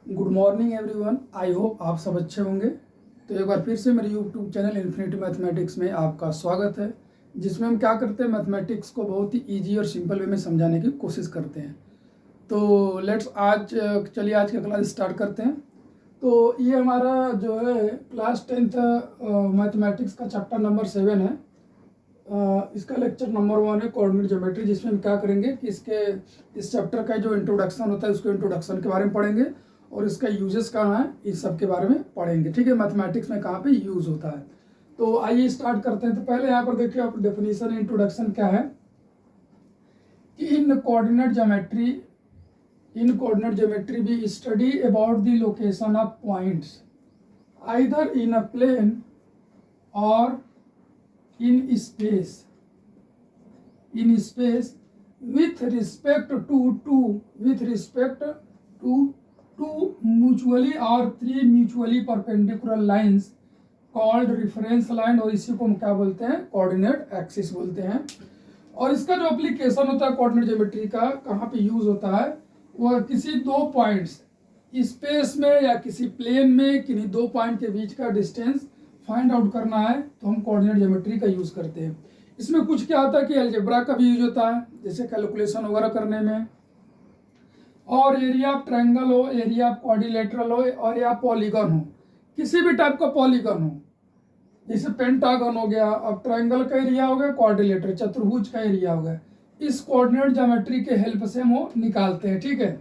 Good morning everyone. I hope आप सब अच्छे होंगे। तो एक बार फिर से मेरे यूट्यूब चैनल इन्फिनिटी मैथमेटिक्स में आपका स्वागत है, जिसमें हम क्या करते हैं, मैथमेटिक्स को बहुत ही इजी और सिंपल वे में समझाने की कोशिश करते हैं। तो लेट्स चलिए आज का क्लास स्टार्ट करते हैं। तो ये हमारा जो है क्लास 10th मैथमेटिक्स का चैप्टर नंबर 7 है। इसका लेक्चर नंबर 1 है कोऑर्डिनेट ज्योमेट्री, जिसमें हम क्या करेंगे कि इस चैप्टर का जो इंट्रोडक्शन होता है उसको इंट्रोडक्शन के बारे में पढ़ेंगे और इसका यूजेस कहाँ है इस सब के बारे में पढ़ेंगे। ठीक है, मैथमेटिक्स में कहाँ पे यूज होता है। तो आइए स्टार्ट करते हैं। तो पहले यहाँ पर देखिए आप डेफिनेशन इंट्रोडक्शन क्या है कि in coordinate geometry we study about the location of points either in a plane और in space with respect to two mutually or three mutually perpendicular lines called reference line, और इसी को हम क्या बोलते हैं, कोऑर्डिनेट एक्सिस बोलते हैं। और इसका जो एप्लीकेशन होता है कोऑर्डिनेट ज्योमेट्री का, कहाँ पे यूज होता है, वह किसी दो पॉइंट्स स्पेस में या किसी प्लेन में किन्हीं दो पॉइंट के बीच का डिस्टेंस फाइंड आउट करना है तो हम कोऑर्डिनेट ज्योमेट्री का यूज करते हैं। इसमें कुछ क्या होता है कि अलजेब्रा का भी यूज होता है, जैसे कैलकुलेशन वगैरह करने में, और एरिया ऑफ ट्रायंगल हो, एरिया ऑफ क्वाड्रिलेटरल हो, और या पॉलीगन हो, किसी भी टाइप का पॉलीगन हो, जैसे पेंटागन हो गया, अब ट्रायंगल का एरिया हो गया, क्वाड्रिलेटर चतुर्भुज का एरिया हो गया, इस कोऑर्डिनेट ज्योमेट्री के हेल्प से हम वो निकालते हैं। ठीक है,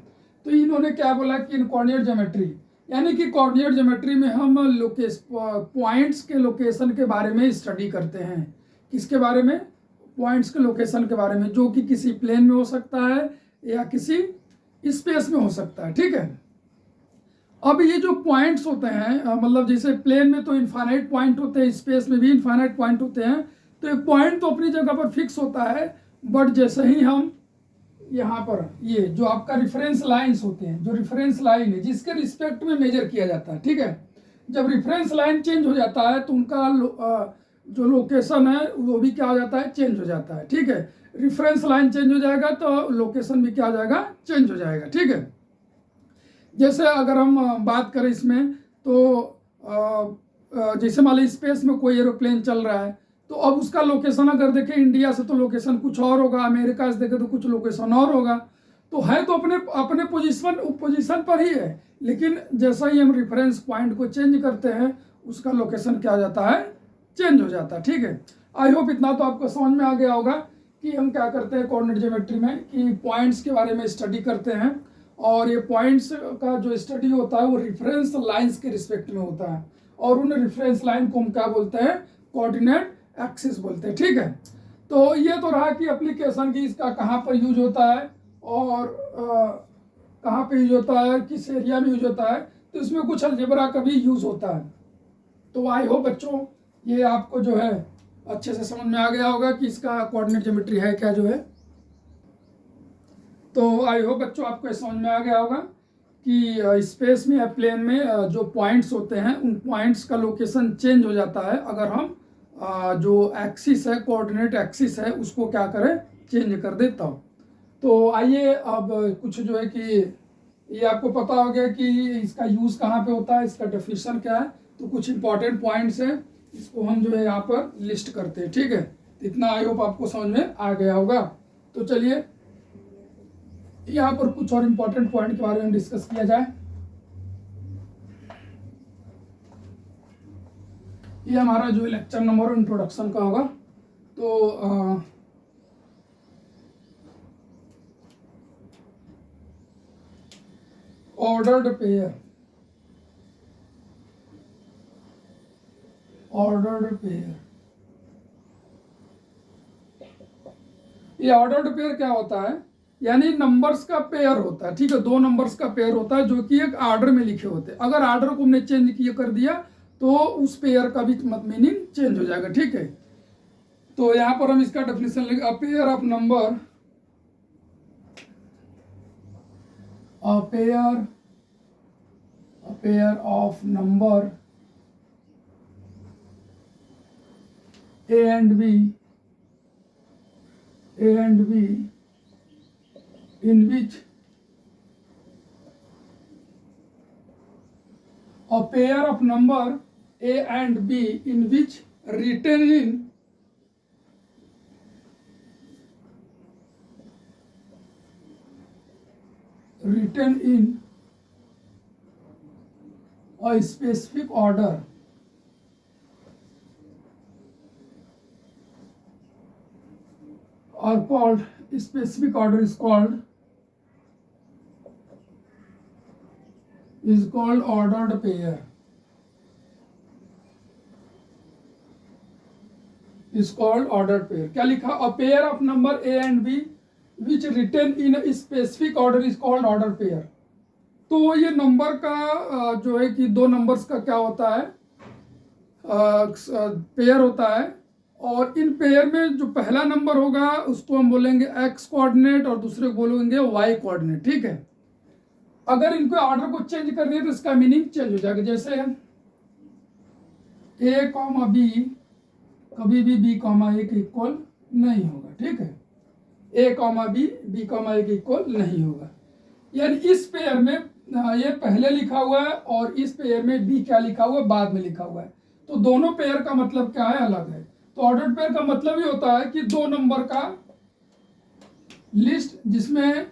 तो इन्होंने क्या बोला कि इन कोऑर्डिनेट ज्योमेट्री यानी कि कोऑर्डिनेट ज्योमेट्री में हम पॉइंट्स के लोकेशन के बारे में स्टडी करते हैं। किसके बारे में? पॉइंट्स के लोकेशन के बारे में, जो कि किसी प्लेन में हो सकता है या किसी स्पेस में हो सकता है। ठीक है, अब ये जो पॉइंट्स होते हैं, मतलब जैसे प्लेन में तो इनफाइनाइट पॉइंट होते हैं, स्पेस में भी इनफाइनाइट पॉइंट होते हैं। तो एक पॉइंट तो अपनी जगह पर फिक्स होता है, बट जैसे ही हम यहाँ पर ये जो आपका रिफरेंस लाइंस होते हैं, जो रिफरेंस लाइन है जिसके रिस्पेक्ट में मेजर किया जाता है, ठीक है, जब रिफरेंस लाइन चेंज हो जाता है तो उनका जो लोकेशन है वो भी क्या हो जाता है, चेंज हो जाता है। ठीक है, रिफरेंस लाइन चेंज हो जाएगा तो लोकेशन भी क्या हो जाएगा, चेंज हो जाएगा। ठीक है, जैसे अगर हम बात करें इसमें तो जैसे मान लीजिए स्पेस में कोई एरोप्लेन चल रहा है, तो अब उसका लोकेशन अगर देखें इंडिया से तो लोकेशन कुछ और होगा, अमेरिका से देखें तो कुछ लोकेशन और होगा। तो है तो अपने पोजीशन पर ही है, लेकिन जैसा ही हम रेफरेंस पॉइंट को चेंज करते हैं उसका लोकेशन क्या हो जाता है, चेंज हो जाता है। ठीक है, आई होप इतना तो आपको समझ में आ गया होगा कि हम क्या करते हैं कोऑर्डिनेट ज्योमेट्री में, कि पॉइंट्स के बारे में स्टडी करते हैं, और ये पॉइंट्स का जो स्टडी होता है वो रेफरेंस लाइंस के रिस्पेक्ट में होता है, और उन रेफरेंस लाइन को हम क्या बोलते हैं, कोऑर्डिनेट एक्सिस बोलते हैं। ठीक है, तो ये तो रहा कि एप्लीकेशन की इसका कहाँ पर यूज होता है और कहाँ पे यूज होता है, किस एरिया में यूज होता है। तो इसमें कुछ अलजेब्रा का भी यूज होता है। तो आई होप बच्चों ये आपको जो है अच्छे से समझ में आ गया होगा कि इसका कोऑर्डिनेट ज्योमेट्री है क्या जो है। तो आई होप बच्चों आपको समझ में आ गया होगा कि स्पेस में या प्लेन में जो पॉइंट्स होते हैं उन पॉइंट्स का लोकेशन चेंज हो जाता है अगर हम जो एक्सिस है, कोऑर्डिनेट एक्सिस है, उसको क्या करें, चेंज कर देता हूँ। तो आइए अब कुछ जो है कि ये आपको पता हो गया कि इसका यूज़ कहाँ पे होता है, इसका डेफिनेशन क्या है। तो कुछ इंपॉर्टेंट पॉइंट्स हैं, इसको हम जो है यहाँ पर लिस्ट करते हैं। ठीक है, इतना आई होप आपको समझ में आ गया होगा। तो चलिए यहाँ पर कुछ और इम्पोर्टेंट पॉइंट के बारे में डिस्कस किया जाए। ये हमारा जो लेक्चर नंबर इंट्रोडक्शन का होगा। तो ऑर्डर्ड पेयर ये ऑर्डर्ड पेयर क्या होता है, यानी नंबर्स का पेयर होता है। ठीक है, दो नंबर्स का पेयर होता है जो कि एक ऑर्डर में लिखे होते हैं। अगर ऑर्डर को हमने चेंज किया कर दिया तो उस पेयर का भी मीनिंग चेंज हो जाएगा। ठीक है, तो यहाँ पर हम इसका डेफिनेशन लिख, a pair of number, a pair of number A and B in which a pair of number A and B in which written in a specific order are called, specific order is called ordered pair. Is called ordered pair. क्या लिखा? A pair of number A and B which written in a specific order is called ordered pair. तो ये number का जो है कि दो numbers का क्या होता है, पेयर होता है, और इन पेयर में जो पहला नंबर होगा उसको हम बोलेंगे x कोऑर्डिनेट और दूसरे को बोलेंगे y कोऑर्डिनेट. ठीक है. अगर इनको ऑर्डर को चेंज कर दिया तो इसका मीनिंग चेंज हो जाएगा. जैसे a कॉमा b कभी भी b कॉमा a के इक्वल नहीं होगा. ठीक है. a comma b comma a के इक्वल नहीं होगा. यानी इस पेयर में ये पहले लिखा हुआ है और इस पेयर में b क्या लिखा हुआ है, बाद में लिखा हुआ है. तो दोनों पेयर का मतलब क्या है, अलग है. तो ऑर्डर्ड पेयर का मतलब ये होता है कि दो नंबर का लिस्ट जिसमें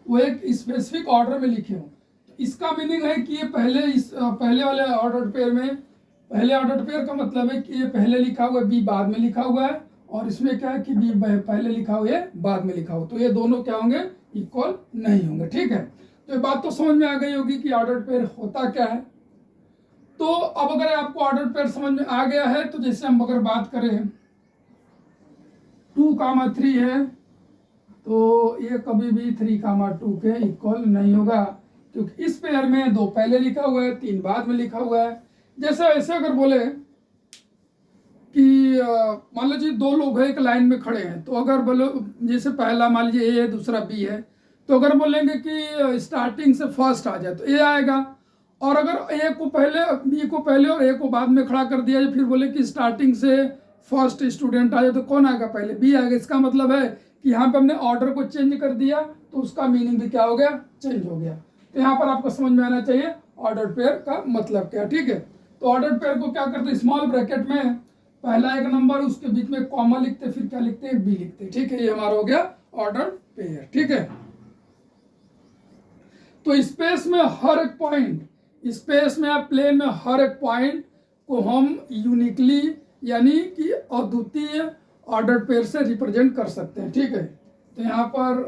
वो एक स्पेसिफिक ऑर्डर में लिखे हो. इसका मीनिंग है कि ये पहले वाले ऑर्डर्ड पेयर में, पहले ऑर्डर्ड पेयर का मतलब है कि ये पहले लिखा हुआ है, बी बाद में लिखा हुआ है, और इसमें क्या है कि बी पहले लिखा हुआ है, बाद में लिखा हुआ. तो ये दोनों क्या होंगे, इक्वल नहीं होंगे. ठीक है. तो ये बात तो समझ में आ गई होगी कि ऑर्डर्ड पेयर होता क्या है. तो अब अगर आपको ऑर्डर्ड पेयर समझ में आ गया है, तो जैसे हम अगर बात करें 2,3 है, तो ये कभी भी 3,2 के इक्वल नहीं होगा, क्योंकि इस पेयर में 2 पहले लिखा हुआ है, 3 बाद में लिखा हुआ है. जैसे ऐसे अगर बोले कि मान लीजिए 2 लोग हैं एक लाइन में खड़े हैं, तो अगर बोलो जैसे पहला मान लीजिए ए है, दूसरा बी है, तो अगर बोलेंगे कि स्टार्टिंग से फर्स्ट आ जाए तो ए आएगा, और अगर ए को पहले, बी को पहले और ए को बाद में खड़ा कर दिया, फिर बोले कि स्टार्टिंग से फर्स्ट स्टूडेंट आ जाए, तो कौन आएगा, पहले बी आएगा. इसका मतलब है कि यहाँ पे हमने ऑर्डर को चेंज कर दिया, तो उसका मीनिंग भी क्या हो गया, चेंज हो गया. तो यहाँ पर आपको समझ में आना चाहिए ऑर्डर पेयर का मतलब क्या. ठीक है. तो ऑर्डर पेयर को क्या करते हैं, स्मॉल ब्रैकेट में पहला एक नंबर, उसके बीच में कॉमा लिखते, फिर क्या लिखते हैं, बी लिखते. ठीक है. ये हमारा हो गया ऑर्डर पेयर. ठीक है. तो स्पेस में हर एक पॉइंट, स्पेस में या प्लेन में हर एक पॉइंट को हम यूनिकली यानी कि अद्वितीय ऑर्डर पेयर से रिप्रेजेंट कर सकते हैं. ठीक है. तो यहाँ पर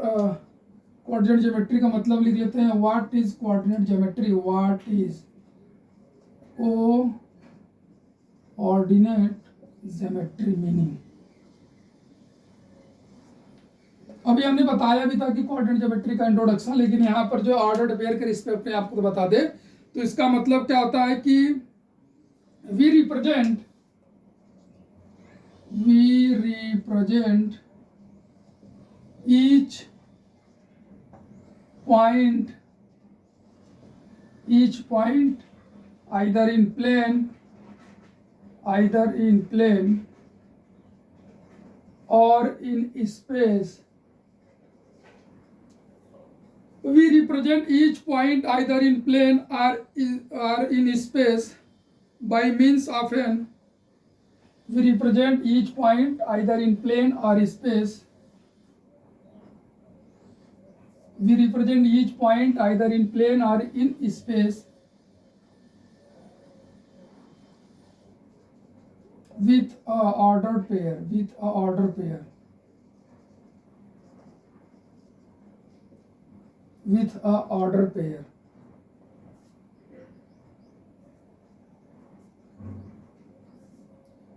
कोऑर्डिनेट ज्योमेट्री का मतलब लिख लेते हैं. What is coordinate geometry, what is coordinate geometry meaning. अभी हमने बताया भी था कि कोऑर्डिनेट ज्योमेट्री का इंट्रोडक्शन, लेकिन यहाँ पर जो ऑर्डर्ड पेयर के रिस्पेक्ट में आपको बता दे, तो इसका मतलब क्या होता है कि we represent each point either in plane or in space. We represent each point either in plane or in space by means of an. We represent each point either in plane or space. We represent each point either in plane or in space with a ordered pair.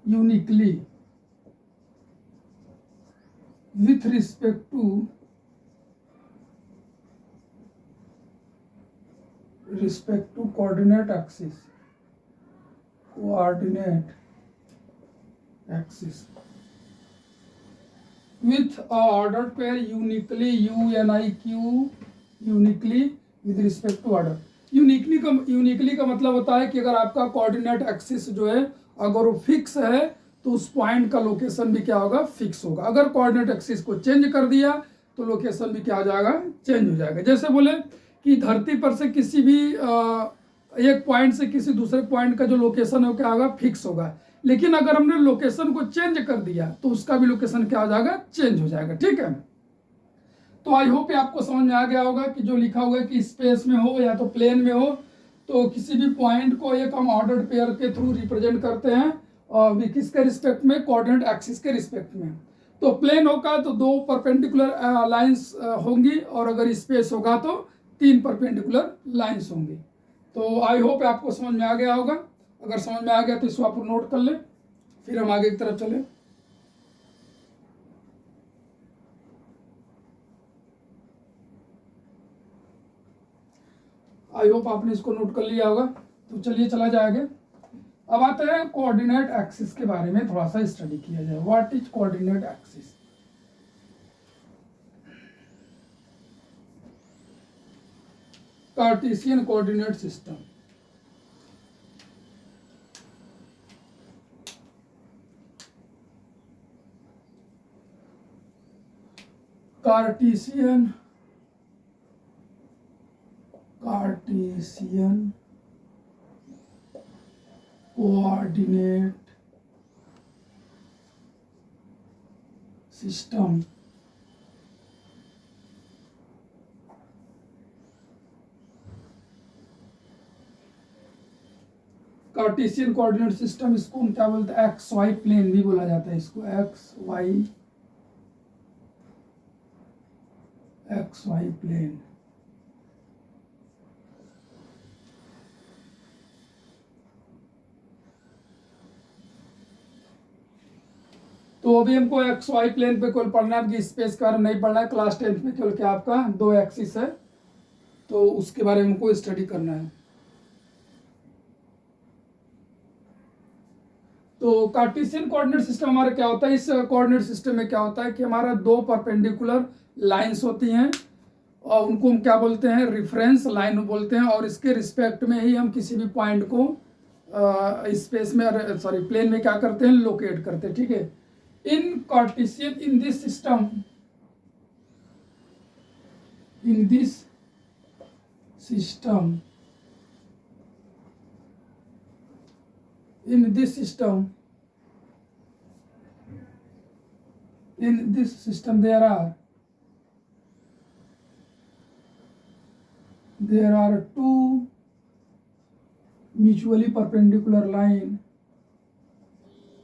Uniquely with respect to coordinate axis. With a ordered pair uniquely, uniquely with respect to order. Uniquely का मतलब होता है कि अगर आपका coordinate axis जो है अगर वो फिक्स है, तो उस पॉइंट का लोकेशन भी क्या होगा, फिक्स होगा. अगर कोऑर्डिनेट एक्सिस को चेंज कर दिया तो लोकेशन भी क्या हो जाएगा, चेंज हो जाएगा. जैसे बोले कि धरती पर से किसी भी एक पॉइंट से किसी दूसरे पॉइंट का जो लोकेशन है वो क्या होगा, फिक्स होगा। लेकिन अगर हमने लोकेशन को चेंज कर दिया तो उसका भी लोकेशन क्या हो जाएगा, चेंज हो जाएगा। ठीक है, तो आई होप आपको समझ में आ गया होगा कि जो लिखा हुआ है कि स्पेस में हो या तो प्लेन में हो, तो किसी भी पॉइंट को एक हम ऑर्डर्ड पेयर के थ्रू रिप्रेजेंट करते हैं और किसके रिस्पेक्ट में, कोऑर्डिनेट एक्सिस के रिस्पेक्ट में। तो प्लेन होगा तो 2 परपेंडिकुलर लाइंस होंगी, और अगर स्पेस होगा तो 3 परपेंडिकुलर लाइंस होंगी। तो आई होप आपको समझ में आ गया होगा। अगर समझ में आ गया तो इसको आप नोट कर ले, फिर हम आगे की तरफ चले। आई होप आपने इसको नोट कर लिया होगा। तो चलिए चला जाए आगे। अब आते हैं कोऑर्डिनेट एक्सिस के बारे में थोड़ा सा स्टडी किया जाए। What is coordinate axis? Cartesian coordinate system. Cartesian coordinate system Cartesian coordinate system, इसको हम क्या बोलते हैं, एक्स वाई प्लेन भी बोला जाता है इसको, एक्स वाई प्लेन। तो अभी हमको एक्स वाई प्लेन पे केवल पढ़ना है, स्पेस के बारे में नहीं पढ़ना है। क्लास 10th में केवल क्या आपका 2 एक्सिस है, तो उसके बारे में हमको स्टडी करना है। तो कार्टेशियन कोऑर्डिनेट सिस्टम हमारा क्या होता है, इस कोऑर्डिनेट सिस्टम में क्या होता है कि हमारा 2 परपेंडिकुलर लाइंस होती हैं, और उनको हम क्या बोलते हैं, रेफरेंस लाइन बोलते हैं, और इसके रिस्पेक्ट में ही हम किसी भी पॉइंट को स्पेस में, सॉरी प्लेन में क्या करते हैं, लोकेट करते हैं। ठीक है, in Cartesian, in this system in this system there are 2 mutually perpendicular line,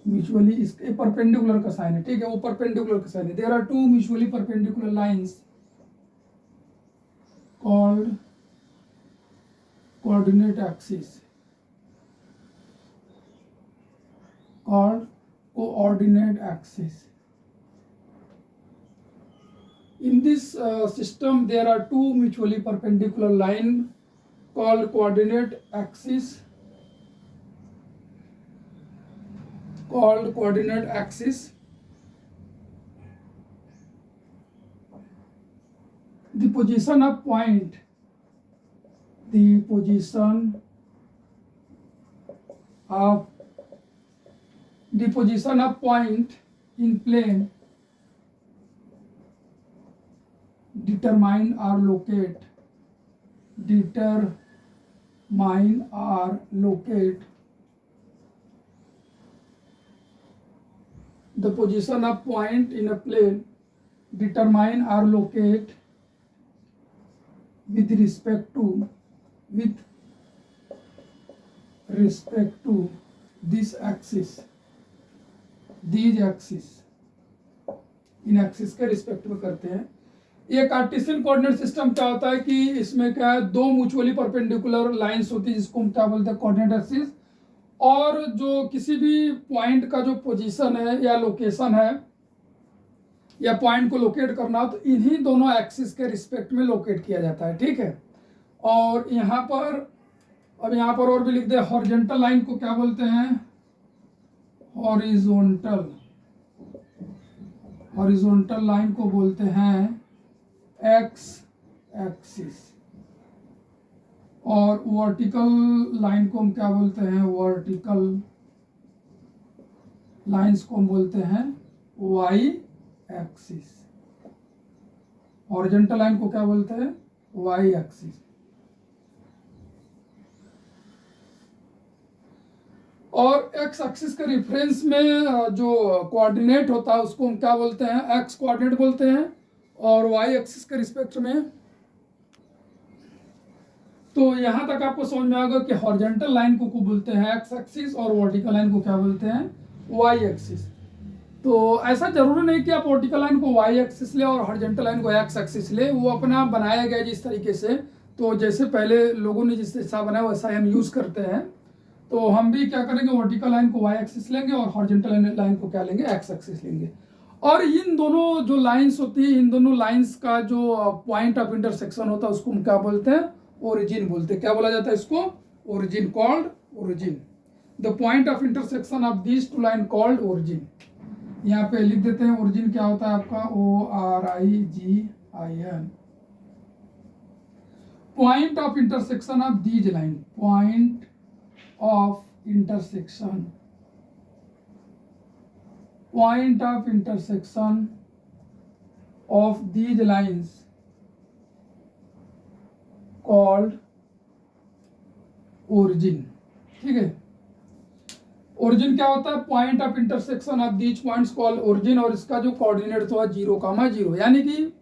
mutually इसके परपेंडिकुलर का साइन है। ठीक है, वो परपेंडिकुलर का साइन है। There are 2 mutually perpendicular lines called coordinate axis, called coordinate axis. In this system there are 2 mutually perpendicular line called coordinate axis, the position of point in plane determine or locate the position of point in a plane determine or locate with respect to these axis, in axis के respect में करते हैं। ये Cartesian coordinate system क्या होता है कि इसमें क्या है, 2 म्यूचुअली परपेंडिकुलर लाइंस होती है जिसको हम क्या बोलते हैं, कोऑर्डिनेट एक्सिस, और जो किसी भी पॉइंट का जो पोजीशन है या लोकेशन है या पॉइंट को लोकेट करना, तो इन्हीं दोनों एक्सिस के रिस्पेक्ट में लोकेट किया जाता है। ठीक है, और यहाँ पर अब यहाँ पर और भी लिख दे, हॉरिजॉन्टल लाइन को क्या बोलते हैं, हॉरिजॉन्टल लाइन को बोलते हैं एक्स एक्सिस, और वर्टिकल लाइन को हम क्या बोलते हैं, वर्टिकल लाइंस को हम बोलते हैं वाई एक्सिस। हॉरिजॉन्टल लाइन को क्या बोलते हैं, वाई एक्सिस। और एक्स एक्सिस के रेफरेंस में जो कोऑर्डिनेट होता है उसको हम क्या बोलते हैं, एक्स कोऑर्डिनेट बोलते हैं। और वाई एक्सिस के रिस्पेक्ट में, तो यहाँ तक आपको समझ में आएगा कि हॉरिजॉन्टल लाइन को बोलते हैं एक्स एक्सिस और वर्टिकल लाइन को क्या बोलते हैं, वाई एक्सिस। तो ऐसा जरूरी नहीं कि आप वर्टिकल लाइन को वाई एक्सिस ले और हॉरिजॉन्टल लाइन को एक्स एक्सिस ले, वो अपना बनाया गया जिस तरीके से, तो जैसे पहले लोगों ने जिस हिसाब बनाया वैसा हम यूज़ करते हैं। तो हम भी क्या करेंगे, वर्टिकल लाइन को वाई एक्सिस लेंगे और हॉरिजॉन्टल लाइन को क्या लेंगे, एक्स एक्सिस लेंगे। और इन दोनों जो लाइंस होती है, इन दोनों लाइंस का जो पॉइंट ऑफ इंटरसेक्शन होता है उसको हम क्या बोलते हैं, ओरिजिन बोलते हैं। क्या बोला जाता है इसको, origin, called origin. The point of intersection of these two line called origin. यहाँ पे लिख देते हैं ओरिजिन क्या होता है आपका, ORIGIN, point of intersection of these line, point of intersection, point of intersection of these lines called origin. ठीक है, ओरिजिन क्या होता है, point of intersection of these points called origin. और इसका जो कोऑर्डिनेट तो है 0,0, यानी कि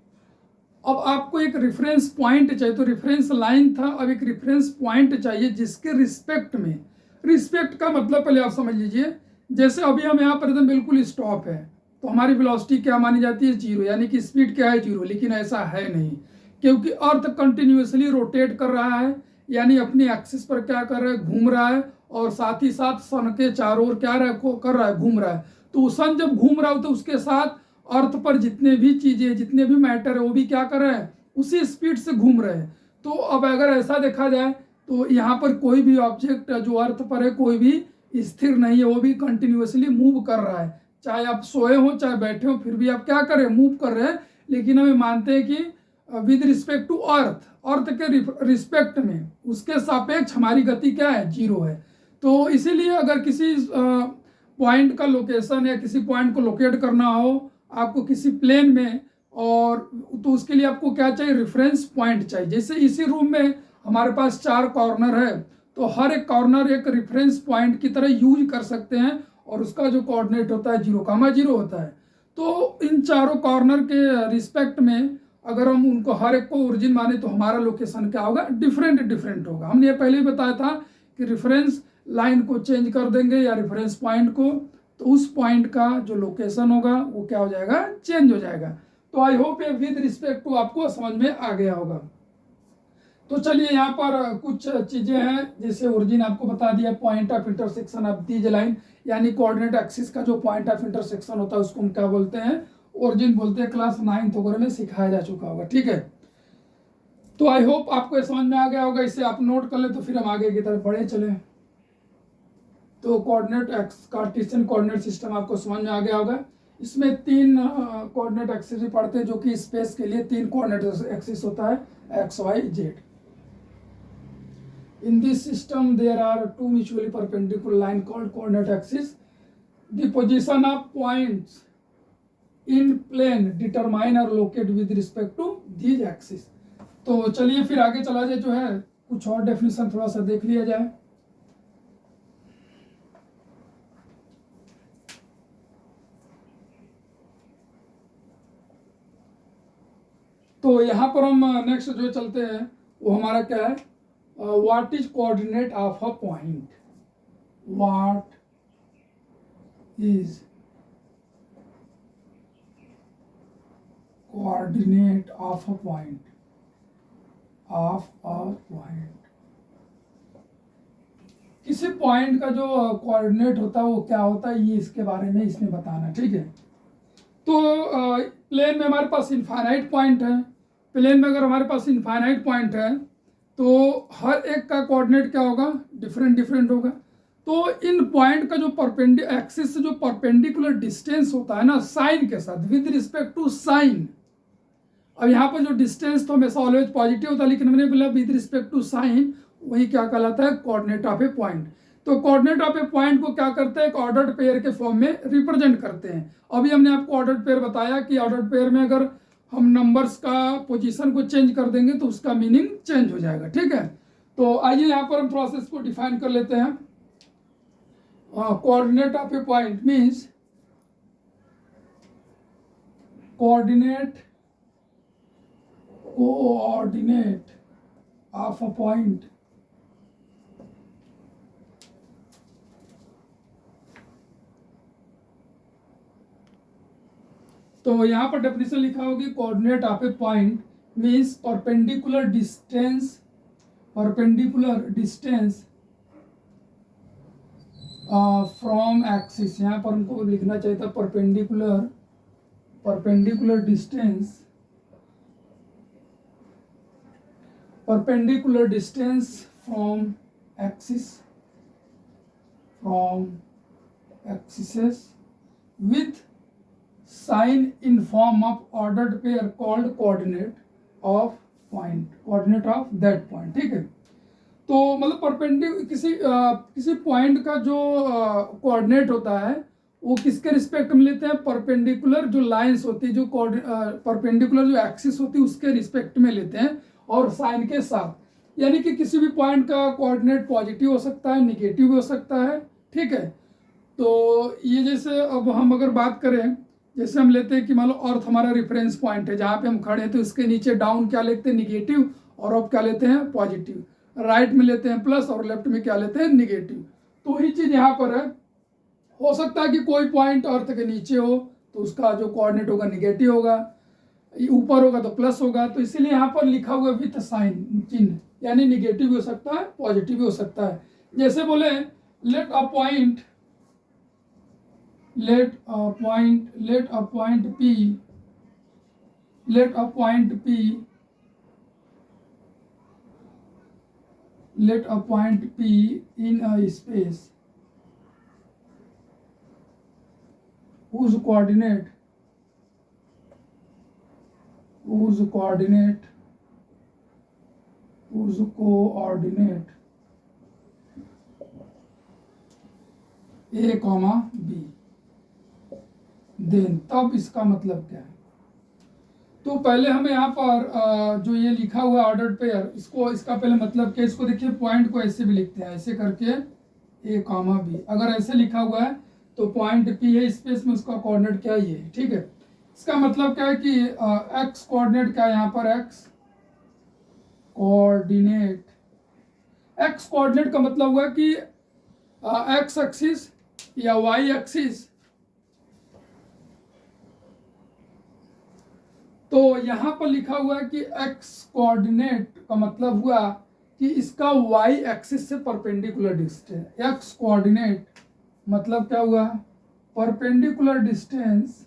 अब आपको एक रेफरेंस पॉइंट चाहिए, तो रेफरेंस लाइन था, अब एक रेफरेंस पॉइंट चाहिए जिसके रिस्पेक्ट में, रिस्पेक्ट का मतलब पहले आप समझ लीजिए, जैसे अभी हम यहाँ पर एकदम बिल्कुल स्टॉप है तो हमारी वेलोसिटी क्या मानी जाती है, 0, यानी कि स्पीड क्या है, 0। लेकिन ऐसा है नहीं, क्योंकि अर्थ कंटिन्यूसली रोटेट कर रहा है, यानी अपनी एक्सिस पर क्या कर रहा है, घूम रहा है, और साथ ही साथ सन के चारों ओर क्या कर रहा है, घूम रहा है। तो सन जब घूम रहा हो तो उसके साथ अर्थ पर जितने भी चीजें, जितने भी मैटर है वो भी क्या कर रहे हैं, उसी स्पीड से घूम रहे हैं। तो अब अगर ऐसा देखा जाए तो यहाँ पर कोई भी ऑब्जेक्ट जो अर्थ पर है कोई भी स्थिर नहीं है, वो भी कंटिन्यूसली मूव कर रहा है। चाहे आप सोए हो चाहे बैठे हो, फिर भी आप क्या कर रहे हैं, मूव कर रहे हैं। लेकिन हमें मानते हैं कि विद रिस्पेक्ट टू अर्थ, अर्थ के रिस्पेक्ट में, उसके सापेक्ष हमारी गति क्या है, 0 है। तो इसीलिए अगर किसी पॉइंट का लोकेशन या किसी पॉइंट को लोकेट करना हो आपको किसी प्लेन में, और तो उसके लिए आपको क्या चाहिए, रेफरेंस पॉइंट चाहिए। जैसे इसी रूम में हमारे पास 4 कॉर्नर है, तो हर एक कॉर्नर एक रेफरेंस पॉइंट की तरह यूज कर सकते हैं, और उसका जो कोऑर्डिनेट होता है 0,0 होता है। तो इन चारों कॉर्नर के रिस्पेक्ट में अगर हम उनको हर एक को ओरिजिन माने तो हमारा लोकेशन क्या होगा, डिफरेंट होगा। हमने ये पहले ही बताया था कि रेफरेंस लाइन को चेंज कर देंगे या रेफरेंस पॉइंट को, तो उस पॉइंट का जो लोकेशन होगा वो क्या हो जाएगा, चेंज हो जाएगा। तो आई होप ये विद रिस्पेक्ट टू आपको समझ में आ गया होगा। तो चलिए यहाँ पर कुछ चीजें हैं, जैसे ओरिजिन आपको बता दिया, point of intersection of these line, यानी कोऑर्डिनेट एक्सिस का जो पॉइंट ऑफ इंटरसेक्शन होता है उसको हम क्या बोलते हैं, ओरिजिन बोलते हैं। क्लास 9th वगैरह में सिखाया जा चुका होगा। ठीक है, तो आई होप आपको ये समझ में आ गया होगा। इसे आप नोट कर ले तो फिर हम आगे की तरफ बढ़े चले। तो कोऑर्डिनेट कार्टेशियन कोऑर्डिनेट सिस्टम आपको समझ में आ गया होगा। इसमें 3 कोऑर्डिनेट एक्सिस भी पढ़ते हैं, जो कि स्पेस के लिए 3 कोऑर्डिनेट एक्सिस होता है, X Y Z. In this system, there are 2 mutually perpendicular lines called coordinate axis. The position of points in plane determine or locate with respect to these axes. तो चलिए फिर आगे चला जाए, जो है कुछ और डेफिनेशन थोड़ा सा देख लिया जाए। तो यहाँ पर हम नेक्स्ट जो चलते हैं वो हमारा क्या है, what is coordinate of a point? What is coordinate of a point? किसी पॉइंट का जो कोऑर्डिनेट होता है वो क्या होता है, ये इसके बारे में इसमें बताना। ठीक है, तो प्लेन में हमारे पास इनफाइनाइट पॉइंट है। प्लेन में अगर हमारे पास इनफाइनाइट पॉइंट है तो हर एक का कोऑर्डिनेट क्या होगा, डिफरेंट होगा। तो इन पॉइंट का जो एक्सिस से जो परपेंडिकुलर डिस्टेंस होता है ना, साइन के साथ, विद रिस्पेक्ट टू साइन। अब यहाँ पर जो डिस्टेंस तो हमेशा ऑलवेज पॉजिटिव होता है, लेकिन हमने बोला विद रिस्पेक्ट टू साइन, वही क्या कहलाता है, कोऑर्डिनेट ऑफ ए पॉइंट। तो कोऑर्डिनेट ऑफ ए पॉइंट को क्या करते हैं, एक ऑर्डर्ड पेयर के फॉर्म में रिप्रेजेंट करते हैं। अभी हमने आपको ऑर्डर्ड पेयर बताया कि ऑर्डर्ड पेयर में अगर हम नंबर्स का पोजीशन को चेंज कर देंगे तो उसका मीनिंग चेंज हो जाएगा। ठीक है, तो आइए यहाँ पर हम प्रोसेस को डिफाइन कर लेते हैं। coordinate of a point means coordinate of a point तो यहाँ पर डेफिनेशन लिखा होगी coordinate of A point means perpendicular distance from axis. यहाँ पर हमको लिखना चाहिए था perpendicular distance from axis with sign in form of ordered pair called coordinate of that point। ठीक है, तो मतलब किसी पॉइंट का जो कोऑर्डिनेट होता है वो किसके रिस्पेक्ट में लेते हैं, परपेंडिकुलर जो लाइंस होती है, जो परपेंडिकुलर जो एक्सिस होती है उसके रिस्पेक्ट में लेते हैं और साइन के साथ। यानी कि किसी भी पॉइंट का कोऑर्डिनेट पॉजिटिव हो सकता है, निगेटिव भी हो सकता है। ठीक है, तो ये जैसे अब हम अगर बात करें, जैसे हम लेते हैं कि मान लो अर्थ हमारा रेफरेंस पॉइंट है जहाँ पे हम खड़े हैं, तो इसके नीचे डाउन क्या लेते हैं, निगेटिव, और अब क्या लेते हैं, पॉजिटिव। राइट में लेते हैं प्लस और लेफ्ट में क्या लेते हैं, निगेटिव। तो वही चीज़ यहाँ पर है। हो सकता है कि कोई पॉइंट अर्थ के नीचे हो तो उसका जो कोऑर्डिनेट होगा निगेटिव होगा, ऊपर होगा तो प्लस होगा। तो इसीलिए यहाँ पर लिखा हुआ विथ साइन, चिन्ह, यानी निगेटिव भी हो सकता है, पॉजिटिव भी हो सकता है। जैसे बोले let a point P in a space whose coordinate A, B, then तब इसका मतलब क्या है। तो पहले हमें यहाँ पर जो ये लिखा हुआ ऑर्डर्ड पेयर, इसका पहले मतलब क्या, इसको देखिए पॉइंट को ऐसे भी लिखते हैं, ऐसे करके A, B। अगर ऐसे लिखा हुआ है तो पॉइंट P है स्पेस में, उसका कोऑर्डिनेट क्या है ये। ठीक है, इसका मतलब क्या है कि x कोऑर्डिनेट क्या है, यहाँ पर x कोऑर्डिनेट का मतलब हुआ कि x एक्सिस या y एक्सिस। तो यहां पर लिखा हुआ है कि x कोऑर्डिनेट का मतलब हुआ कि इसका y एक्सिस से परपेंडिकुलर डिस्टेंस। x कोऑर्डिनेट मतलब क्या हुआ, perpendicular distance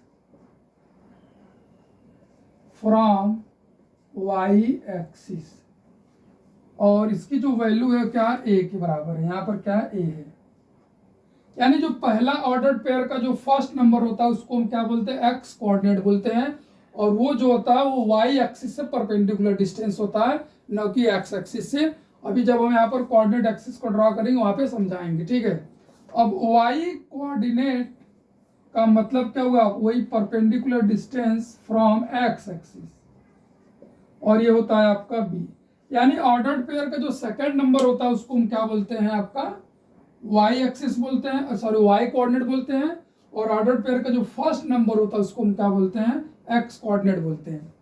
from y axis, और इसकी जो वैल्यू है क्या, a के बराबर है। यहाँ पर क्या a है, यानी जो पहला ऑर्डर्ड पेयर का जो फर्स्ट नंबर होता है उसको हम क्या बोलते हैं, x कोऑर्डिनेट बोलते हैं, और वो जो होता है वो y एक्सिस से परपेंडिकुलर डिस्टेंस होता है, न कि x एक्सिस से। अभी जब हम यहाँ पर कोऑर्डिनेट एक्सिस को ड्रॉ करेंगे वहां पे समझाएंगे। ठीक है, अब y कोऑर्डिनेट का मतलब क्या हुआ, वही perpendicular distance from x axis, और ये होता है आपका b। यानी ऑर्डर्ड पेयर का जो सेकंड नंबर होता है उसको हम क्या बोलते हैं, आपका y एक्सिस बोलते हैं, सॉरी y कोऑर्डिनेट बोलते हैं। और ऑर्डर्ड पेयर का जो फर्स्ट नंबर होता है उसको हम क्या बोलते हैं, x कोऑर्डिनेट बोलते हैं।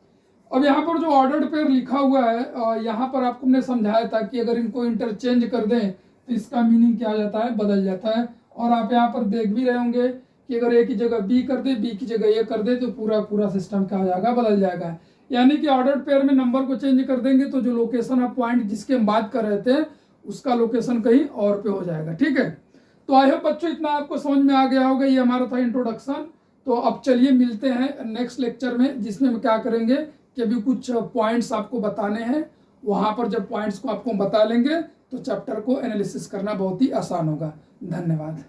अब यहाँ पर जो ऑर्डर्ड पेयर लिखा हुआ है, यहाँ पर आपको हमने समझाया था कि अगर इनको इंटरचेंज कर दें तो इसका मीनिंग क्या हो जाता है, बदल जाता है। और आप यहाँ पर देख भी रहे होंगे कि अगर a की जगह b कर दे, b की जगह a कर दे, तो पूरा सिस्टम क्या हो जाएगा, बदल जाएगा। यानी कि ऑर्डर्ड पेयर में नंबर को चेंज कर देंगे तो जो लोकेशन ऑफ पॉइंट जिसके हम बात कर रहे थे उसका लोकेशन कहीं और पे हो जाएगा। ठीक है, तो आई होप बच्चों इतना आपको समझ में आ गया होगा। ये हमारा था इंट्रोडक्शन। तो अब चलिए मिलते हैं नेक्स्ट लेक्चर में, जिसमें हम क्या करेंगे कि अभी कुछ पॉइंट्स आपको बताने हैं। वहां पर जब पॉइंट्स को आपको बता लेंगे तो चैप्टर को एनालिसिस करना बहुत ही आसान होगा। धन्यवाद।